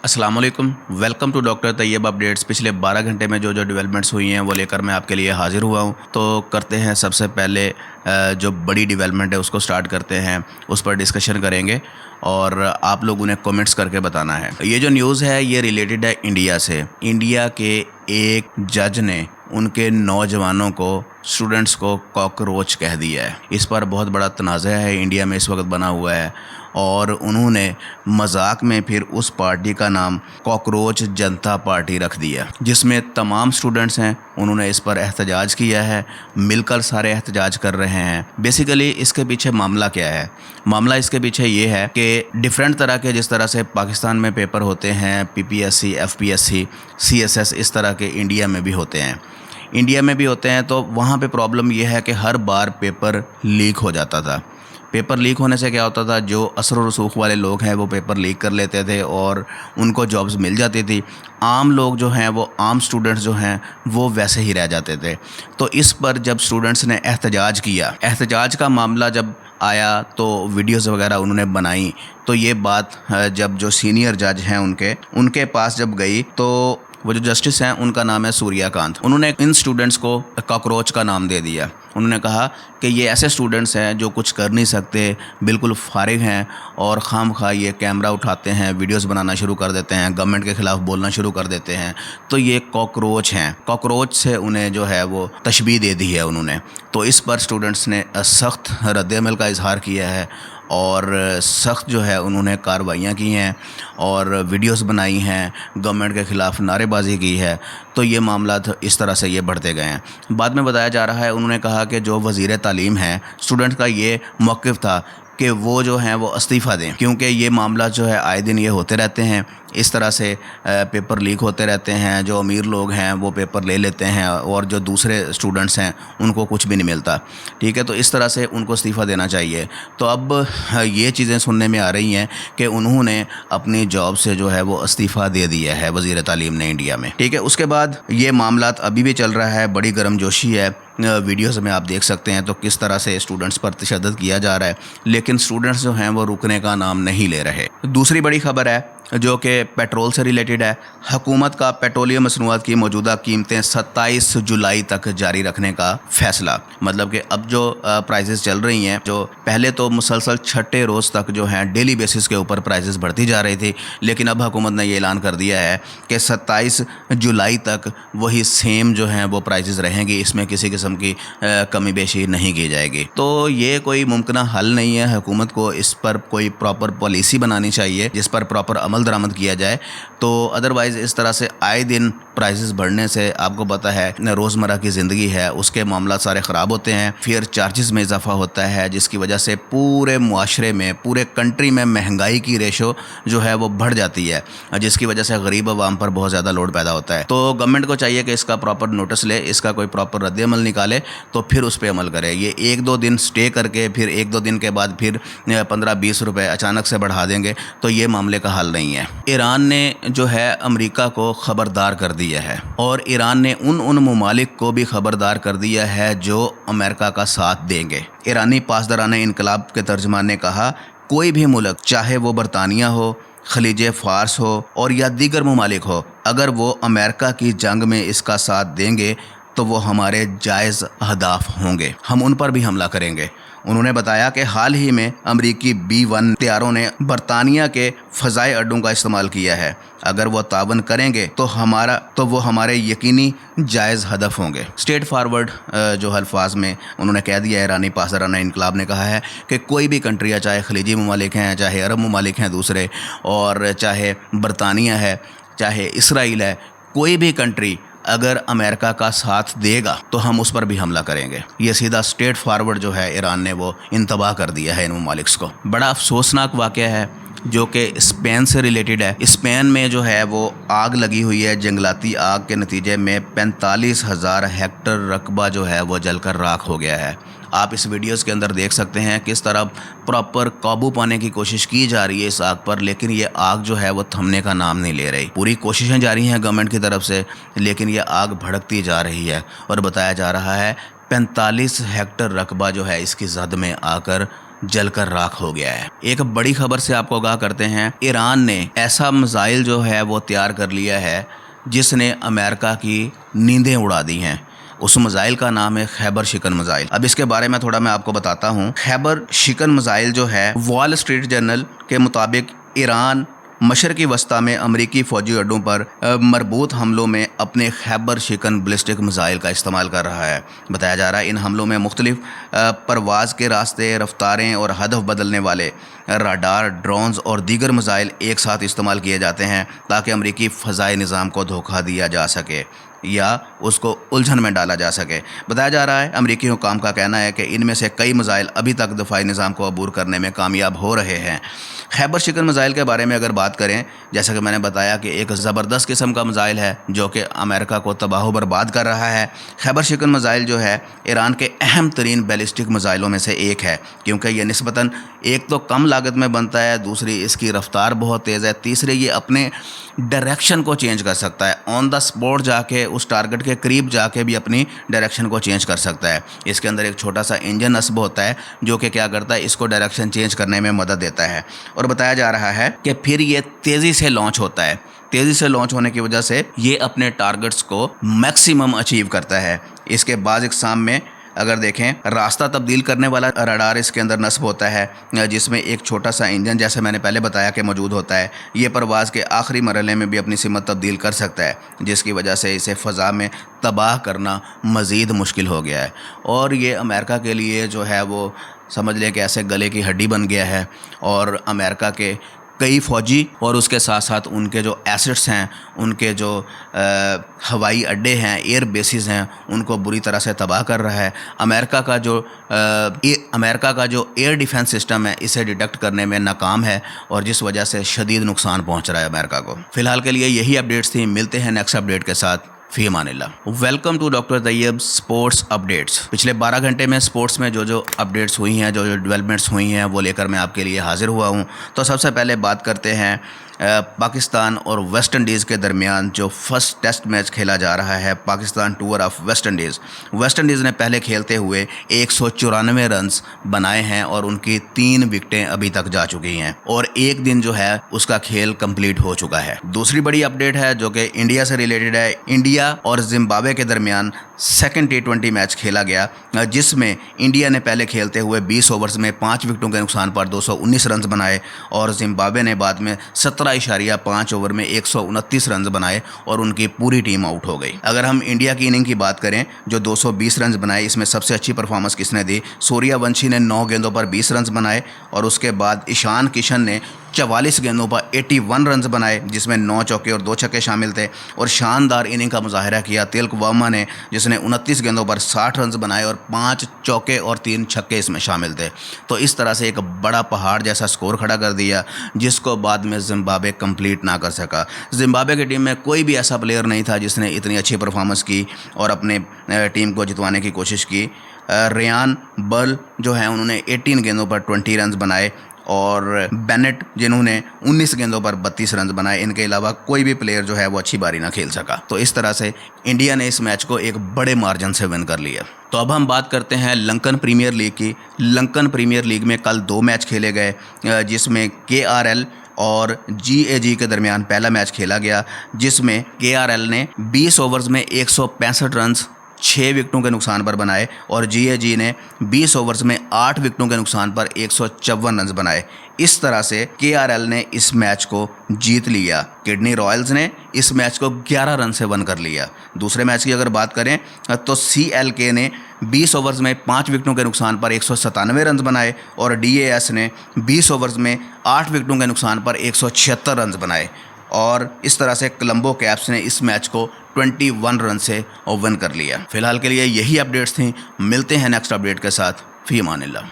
अस्सलाम वालेकुम, welcome to doctor Tayyab updates. पिछले 12 घंटे में जो डेवलपमेंट्स हुई हैं वो लेकर मैं आपके लिए हाज़िर हुआ हूँ। तो करते हैं सबसे पहले जो बड़ी डेवलपमेंट है उसको स्टार्ट करते हैं, उस पर डिस्कशन करेंगे और आप लोग उन्हें कमेंट्स करके बताना है। ये जो न्यूज़ है ये रिलेटेड है इंडिया से। इंडिया के एक जज ने उनके नौजवानों को, स्टूडेंट्स को कॉकरोच कह दिया है। इस पर बहुत बड़ा तनाज़ा है इंडिया में इस वक्त बना हुआ है और उन्होंने मजाक में फिर उस पार्टी का नाम कॉकरोच जनता पार्टी रख दिया, जिसमें तमाम स्टूडेंट्स हैं। उन्होंने इस पर एहतजाज किया है, मिलकर सारे एहतजाज कर रहे हैं। बेसिकली इसके पीछे मामला क्या है? मामला इसके पीछे ये है कि डिफरेंट तरह के, जिस तरह से पाकिस्तान में पेपर होते हैं PPSC, FPSC, CSS, इस तरह के इंडिया में भी होते हैं। इंडिया में भी होते हैं तो वहाँ पे प्रॉब्लम यह है कि हर बार पेपर लीक हो जाता था। पेपर लीक होने से क्या होता था, जो असर और रसूख वाले लोग हैं वो पेपर लीक कर लेते थे और उनको जॉब्स मिल जाती थी। आम लोग जो हैं, वो आम स्टूडेंट्स जो हैं वो वैसे ही रह जाते थे। तो इस पर जब स्टूडेंट्स ने एहतजाज किया, एहतजाज का मामला जब आया तो वीडियोज़ वगैरह उन्होंने बनाई। तो ये बात जब जो सीनियर जज हैं उनके पास जब गई तो वो जो जस्टिस हैं उनका नाम है सूर्यकांत। उन्होंने इन स्टूडेंट्स को कॉकरोच का नाम दे दिया। उन्होंने कहा कि ये ऐसे स्टूडेंट्स हैं जो कुछ कर नहीं सकते, बिल्कुल फारिग हैं और खामखा ये कैमरा उठाते हैं, वीडियोस बनाना शुरू कर देते हैं, गवर्नमेंट के ख़िलाफ़ बोलना शुरू कर देते हैं। तो ये कॉकरोच हैं। कॉकरोच से उन्हें जो है वो तशबीह दे दी है उन्होंने। तो इस पर स्टूडेंट्स ने सख्त रद्द-ए-अमल का इजहार किया है और सख्त जो है उन्होंने कार्रवाइयाँ की हैं और वीडियोस बनाई हैं, गवर्नमेंट के ख़िलाफ़ नारेबाजी की है। तो ये मामला इस तरह से ये बढ़ते गए हैं। बाद में बताया जा रहा है, उन्होंने कहा कि जो वज़ीर तालीम है, स्टूडेंट का ये मौक़िफ़ था कि वो जो हैं वो इस्तीफ़ा दें, क्योंकि ये मामला जो है आए दिन ये होते रहते हैं। इस तरह से पेपर लीक होते रहते हैं। जो अमीर लोग हैं वो पेपर ले लेते हैं और जो दूसरे स्टूडेंट्स हैं उनको कुछ भी नहीं मिलता। ठीक है, तो इस तरह से उनको इस्तीफ़ा देना चाहिए। तो अब ये चीज़ें सुनने में आ रही हैं कि उन्होंने अपनी जॉब से जो है वो इस्तीफ़ा दे दिया है वज़ीर तालीम ने इंडिया में। ठीक है, उसके बाद ये मामला अभी भी चल रहा है, बड़ी गर्मजोशी है। वीडियोज़ में आप देख सकते हैं तो किस तरह से स्टूडेंट्स पर तशद्दुद किया जा रहा है, लेकिन स्टूडेंट्स जो हैं वो रुकने का नाम नहीं ले रहे। दूसरी बड़ी खबर है जो कि पेट्रोल से रिलेटेड है। हुकूमत का पेट्रोलियम मसनूआत की मौजूदा कीमतें 27 जुलाई तक जारी रखने का फैसला। मतलब कि अब जो प्राइसेस चल रही हैं, जो पहले तो मुसलसल छठे रोज़ तक जो हैं डेली बेसिस के ऊपर प्राइसेस बढ़ती जा रही थी, लेकिन अब हुकूमत ने ये ऐलान कर दिया है कि 27 जुलाई तक वही सेम जो हैं वो प्राइसेस रहेंगी। इसमें किसी किस्म की कमी बेशी नहीं की जाएगी। तो ये कोई मुमकिन हल नहीं है। हुकूमत को इस पर कोई प्रॉपर पॉलिसी बनानी चाहिए जिस पर प्रॉपर अमल दरामद किया जाए। तो अदरवाइज़ इस तरह से आए दिन प्राइसेस बढ़ने से, आपको पता है रोज़मर्रा की ज़िंदगी है उसके मामला सारे ख़राब होते हैं। फेयर चार्जेस में इजाफा होता है, जिसकी वजह से पूरे मुआशरे में, पूरे कंट्री में महंगाई की रेशो जो है वो बढ़ जाती है, जिसकी वजह से गरीब आवाम पर बहुत ज़्यादा लोड पैदा होता है। तो गवर्नमेंट को चाहिए कि इसका प्रॉपर नोटिस ले, इसका कोई प्रॉपर रद्द-ए-अमल निकाले, तो फिर उस पर अमल करे। ये 1-2 दिन स्टे करके फिर 1-2 दिन के बाद फिर 15-20 रुपये अचानक से बढ़ा देंगे तो ये मामले का हल नहीं है। ईरान ने जो है अमेरिका को ख़बरदार कर दिया है और ईरान ने उन ममालिक को भी ख़बरदार कर दिया है जो अमेरिका का साथ देंगे। ईरानी पासदारान इनकलाब के तर्जमान ने कहा, कोई भी मुल्क, चाहे वो बरतानिया हो, खलीज फ़ारस हो और या दीगर ममालिक हो, अगर वो अमेरिका की जंग में इसका साथ देंगे तो वो हमारे जायज़ अहदाफ होंगे, हम उन पर भी हमला करेंगे। उन्होंने बताया कि हाल ही में अमरीकी B-1 तैयारों ने बरतानिया के फ़ज़ाई अड्डों का इस्तेमाल किया है। अगर वो तावन करेंगे तो वो हमारे यकीनी जायज़ हदफ होंगे। स्ट्रेट फॉरवर्ड जो अल्फाज में उन्होंने कह दिया है। ईरानी पासदाराना इनकलाब ने कहा है कि कोई भी कंट्री है, चाहे खलीजी ममालिक हैं, चाहे अरब ममालिक हैं दूसरे, और चाहे बरतानिया है, चाहे इसराइल है, कोई भी कंट्री अगर अमेरिका का साथ देगा तो हम उस पर भी हमला करेंगे। ये सीधा स्ट्रेट फॉरवर्ड जो है ईरान ने वो इंतबाह कर दिया है इन ममालिक को। बड़ा अफसोसनाक वाक़या है जो कि स्पेन से रिलेटेड है। स्पेन में जो है वो आग लगी हुई है। जंगलाती आग के नतीजे में 45,000 हेक्टर रकबा जो है वो जलकर राख हो गया है। आप इस वीडियोस के अंदर देख सकते हैं किस तरह प्रॉपर काबू पाने की कोशिश की जा रही है इस आग पर, लेकिन ये आग जो है वो थमने का नाम नहीं ले रही। पूरी कोशिशें जारी हैं गवर्नमेंट की तरफ से, लेकिन ये आग भड़कती जा रही है और बताया जा रहा है 45 हेक्टर रकबा जो है इसकी जद में आकर जल कर राख हो गया है। एक बड़ी खबर से आपको आगाह करते हैं, ईरान ने ऐसा मिसाइल जो है वो तैयार कर लिया है जिसने अमेरिका की नींदें उड़ा दी हैं। उस मिसाइल का नाम है खैबर शिकन मिसाइल। अब इसके बारे में थोड़ा मैं आपको बताता हूँ। खैबर शिकन मिसाइल जो है, वॉल स्ट्रीट जर्नल के मुताबिक ईरान मशरकी वस्ता में अमरीकी फ़ौजी अड्डों पर मरबूत हमलों में अपने खैबर शिकन बैलिस्टिक मिसाइल का इस्तेमाल कर रहा है। बताया जा रहा है इन हमलों में मुख्तलिफ परवाज़ के रास्ते, रफ्तारें और हदफ बदलने वाले राडार, ड्रोन्स और दीगर मिसाइल एक साथ इस्तेमाल किए जाते हैं ताकि अमरीकी फ़ज़ाई निज़ाम को धोखा दिया जा सके या उसको उलझन में डाला जा सके। बताया जा रहा है अमरीकी हुकाम का कहना है कि इनमें से कई मिसाइल अभी तक दफाई निज़ाम को अबूर करने में कामयाब हो रहे हैं। खैबर शिकन मिसाइल के बारे में अगर बात करें, जैसा कि मैंने बताया कि एक ज़बरदस्त किस्म का मिसाइल है जो कि अमेरिका को तबाह बर्बाद कर रहा है। खैबर शिकन मिसाइल जो है ईरान के अहम तरीन बैलिस्टिक मिसाइलों में से एक है, क्योंकि ये निस्बतन एक तो कम लागत में बनता है, दूसरी इसकी रफ्तार बहुत तेज़ है, तीसरे ये अपने डायरेक्शन को चेंज कर सकता है। ऑन द स्पॉट जाके उस टारगेट के करीब जाके भी अपनी डायरेक्शन को चेंज कर सकता है। इसके अंदर एक छोटा सा इंजन नस्ब होता है जो कि क्या करता है, इसको डायरेक्शन चेंज करने में मदद देता है। और बताया जा रहा है कि फिर ये तेज़ी से लॉन्च होता है। तेज़ी से लॉन्च होने की वजह से ये अपने टारगेट्स को मैक्सिमम अचीव करता है। इसके बाद इक़साम में अगर देखें, रास्ता तब्दील करने वाला रडार इसके अंदर नस्ब होता है जिसमें एक छोटा सा इंजन, जैसे मैंने पहले बताया कि मौजूद होता है। ये परवाज़ के आखिरी मरहले में भी अपनी सिमत तब्दील कर सकता है, जिसकी वजह से इसे फ़ज़ा में तबाह करना मज़ीद मुश्किल हो गया है। और ये अमेरिका के लिए जो है वो समझ लें कि ऐसे गले की हड्डी बन गया है। और अमेरिका के कई फ़ौजी और उसके साथ साथ उनके जो एसेट्स हैं, उनके जो हवाई अड्डे हैं, एयर बेसिस हैं, उनको बुरी तरह से तबाह कर रहा है। अमेरिका का जो एयर डिफेंस सिस्टम है इसे डिटेक्ट करने में नाकाम है और जिस वजह से शदीद नुकसान पहुंच रहा है अमेरिका को। फ़िलहाल के लिए यही अपडेट्स थी। मिलते हैं नेक्स्ट अपडेट के साथ। फ़ी अमानिल्लाह। Welcome to doctor Tayyab sports updates. पिछले 12 घंटे में स्पोर्ट्स में जो अपडेट्स हुई हैं, जो डेवलपमेंट्स हुई हैं, वो लेकर मैं आपके लिए हाज़िर हुआ हूँ। तो सबसे पहले बात करते हैं पाकिस्तान और वेस्ट इंडीज़ के दरमियान जो फर्स्ट टेस्ट मैच खेला जा रहा है, Pakistan tour of West Indies. West Indies ने पहले खेलते हुए 194 रन्स बनाए हैं और उनकी 3 विकेटें अभी तक जा चुकी हैं और एक दिन जो है उसका खेल कंप्लीट हो चुका है। दूसरी बड़ी अपडेट है जो कि इंडिया से रिलेटेड है। इंडिया और जिम्बाब्वे के दरमियान सेकंड T20 मैच खेला गया, जिसमें इंडिया ने पहले खेलते हुए 20 ओवर्स में 5 विकेटों के नुकसान पर 219 रन बनाए और जिम्बाब्वे ने बाद में 17.5 ओवर में 129 रन बनाए और उनकी पूरी टीम आउट हो गई। अगर हम इंडिया की इनिंग की बात करें जो 220 रन बनाए, इसमें सबसे अच्छी परफॉर्मेंस किसने दी? सूर्यवंशी ने 9 गेंदों पर 20 रन बनाए और उसके बाद ईशान किशन ने 44 गेंदों पर 81 रन बनाए, जिसमें 9 चौके और 2 छक्के शामिल थे। और शानदार इनिंग का मुजाहरा किया तिलक वर्मा ने, जिसने 29 गेंदों पर 60 रन बनाए और 5 चौके और 3 छक्के इसमें शामिल थे। तो इस तरह से एक बड़ा पहाड़ जैसा स्कोर खड़ा कर दिया, जिसको बाद में जिम्बाब्वे कंप्लीट ना कर सका। जिम्बाब्वे की टीम में कोई भी ऐसा प्लेयर नहीं था जिसने इतनी अच्छी परफॉर्मेंस की और अपने टीम को जितवाने की कोशिश की। रेयान बर्ल जो है उन्होंने 18 गेंदों पर 20 रन बनाए और बेनेट जिन्होंने 19 गेंदों पर 32 रन बनाए। इनके अलावा कोई भी प्लेयर जो है वो अच्छी बारी ना खेल सका। तो इस तरह से इंडिया ने इस मैच को एक बड़े मार्जिन से विन कर लिया। तो अब हम बात करते हैं लंकन प्रीमियर लीग की। लंकन प्रीमियर लीग में कल 2 मैच खेले गए, जिसमें KRL और GAG के दरमियान पहला मैच खेला गया, जिसमें KRL ने 20 ओवर्स में 165 रन 6 विकेटों के नुकसान पर बनाए और GAG ने 20 ओवर्स में 8 विकेटों के नुकसान पर 154 रन बनाए। इस तरह से KRL ने इस मैच को जीत लिया। किडनी रॉयल्स ने इस मैच को 11 रन से वन कर लिया। दूसरे मैच की अगर बात करें तो CLK ने 20 ओवर्स में 5 विकेटों के नुकसान पर 197 रन बनाए और DAS ने 20 ओवर्स में 8 विकेटों के नुकसान पर 176 रन बनाए और इस तरह से कोलंबो कैप्स ने इस मैच को 21 रन से विन कर लिया। फिलहाल के लिए यही अपडेट्स थी। मिलते हैं नेक्स्ट अपडेट के साथ। फ़ी अमानिल्लाह।